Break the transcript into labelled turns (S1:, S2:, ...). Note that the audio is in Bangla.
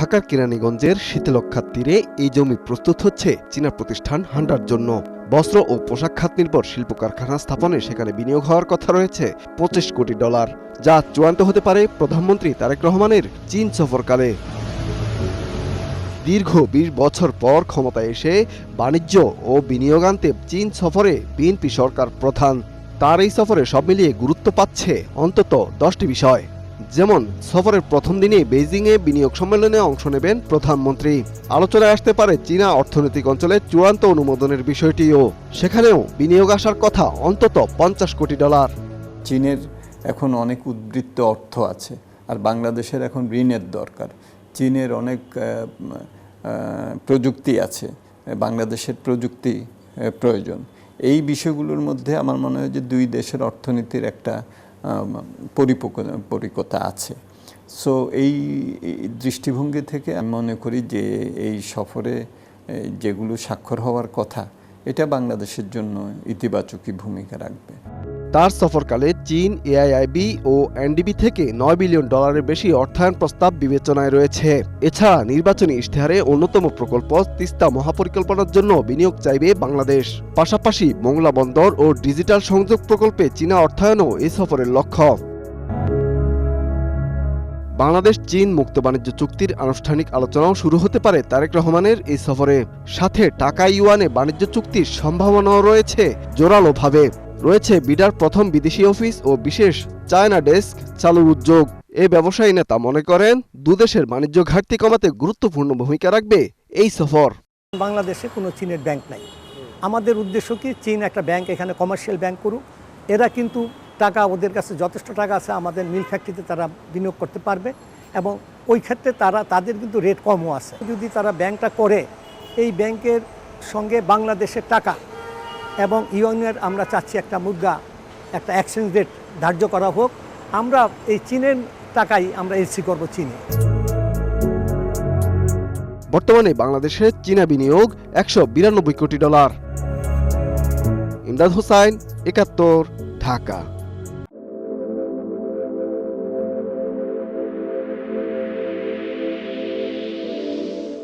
S1: ঢাকার কেরানীগঞ্জের শীতলক্ষ্যার তীরে এই জমি প্রস্তুত হচ্ছে চীনা প্রতিষ্ঠান হান্ডার জন্য। বস্ত্র ও পোশাক খাত নির্ভর শিল্প কারখানা স্থাপনে সেখানে বিনিয়োগ হওয়ার কথা রয়েছে $25 কোটি, যা চূড়ান্ত হতে পারে প্রধানমন্ত্রী তারেক রহমানের চীন সফরকালে। দীর্ঘ 20 বছর পর ক্ষমতায় এসে বাণিজ্য ও বিনিয়োগ আনতে চীন সফরে বিএনপি সরকার প্রধান। তার এই সফরে সব মিলিয়ে গুরুত্ব পাচ্ছে অন্তত 10টি বিষয়। যেমন সফরের প্রথম দিনে বেইজিংয়ে বিনিয়োগ সম্মেলনে অংশ নেবেন প্রধানমন্ত্রী। আলোচনায় আসতে পারে চীনা অর্থনৈতিক অঞ্চলে চূড়ান্ত অনুমোদনের বিষয়টিও। সেখানেও বিনিয়োগ আসার কথা অন্তত $50 কোটি।
S2: চীনের এখন অনেক উদ্বৃত্ত অর্থ আছে, আর বাংলাদেশের এখন ঋণের দরকার। চীনের অনেক প্রযুক্তি আছে, বাংলাদেশের প্রযুক্তি প্রয়োজন। এই বিষয়গুলোর মধ্যে আমার মনে হয় যে দুই দেশের অর্থনীতির একটা পরিপক্কতা আছে। সো এই দৃষ্টিভঙ্গি থেকে আমি মনে করি যে এই সফরে যেগুলো স্বাক্ষর হওয়ার কথা, এটা বাংলাদেশের জন্য ইতিবাচকই ভূমিকা রাখবে।
S1: তার সফরকালে চীন এআইআইবি ও এনডিবি থেকে $9 বিলিয়ন বেশি অর্থায়ন প্রস্তাব বিবেচনায় রয়েছে। এছাড়া নির্বাচনী ইশতেহারে অন্যতম প্রকল্প তিস্তা মহাপরিকল্পনার জন্য বিনিয়োগ চাইবে বাংলাদেশ। পাশাপাশি মোংলা বন্দর ও ডিজিটাল সংযোগ প্রকল্পে চীনা অর্থায়নও এই সফরের লক্ষ্য। বাংলাদেশ চীন মুক্ত বাণিজ্য চুক্তির আনুষ্ঠানিক আলোচনাও শুরু হতে পারে তারেক রহমানের এই সফরে। সাথে টাকা ইউয়ানে বাণিজ্য চুক্তির সম্ভাবনাও রয়েছে জোরালোভাবে। রয়েছে বিডার প্রথম বিদেশি অফিস ও বিশেষ চায়না ডেস্ক চালুর উদ্যোগ। এই ব্যবসায়ী নেতা মনে করেন দুদেশের বাণিজ্য ঘাটতি কমাতে গুরুত্বপূর্ণ ভূমিকা রাখবে এই সফর।
S3: বাংলাদেশে কোনো চীনের ব্যাংক নাই। আমাদের উদ্দেশ্য কি, চীন একটা ব্যাংক এখানে কমার্শিয়াল ব্যাংক করুক। এরা কিন্তু টাকা, ওদের কাছে যথেষ্ট টাকা আছে, আমাদের মিল ফ্যাক্টরিতে তারা বিনিয়োগ করতে পারবে এবং ওই ক্ষেত্রে তাদের কিন্তু রেট কমও আছে। যদি তারা ব্যাংকটা করে, এই ব্যাংকের সঙ্গে বাংলাদেশের টাকা এবং ইউএনের আমরা চাচ্ছি একটা মুদ্রা, একটা এক্সচেঞ্জ রেট ধার্য করা হোক। আমরা এই চীনের টাকাই আমরা এলসি করব চীনে।
S1: বর্তমানে বাংলাদেশে চীনা বিনিয়োগ $192 কোটি। ইমদাদ হোসাইন, 71, ঢাকা।